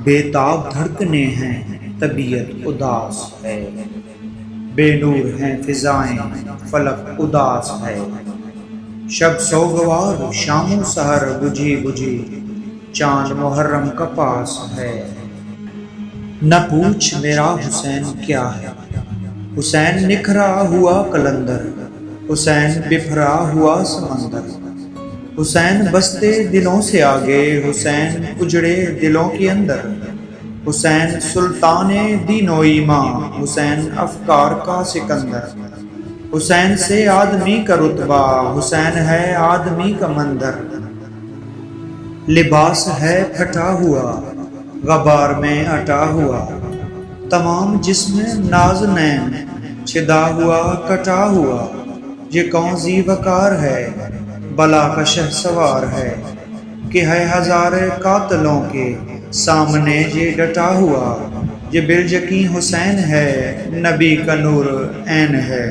بےتاب دھڑکنے ہیں طبیعت اداس ہے، بے نور ہیں فضائیں فلک اداس ہے، شب سوگوار شام و سحر بجھی بجھی چاند محرم کا پاس ہے۔ نہ پوچھ میرا حسین کیا ہے، حسین نکھرا ہوا قلندر، حسین بپھرا ہوا سمندر، حسین بستے دلوں سے آگے، حسین اجڑے دلوں کے اندر، حسین سلطان دین و ایمان، حسین افکار کا سکندر، حسین سے آدمی کا رتبہ، حسین ہے آدمی کا مندر، لباس ہے پھٹا ہوا غبار میں اٹا ہوا، تمام جسم نازنین چھدا ہوا کٹا ہوا، یہ کون ذی وقار ہے بلا کا شہ سوار ہے، کہ ہے ہزار قاتلوں کے سامنے یہ ڈٹا ہوا، یہ بالیقین حسین ہے نبی کا نور عین ہے۔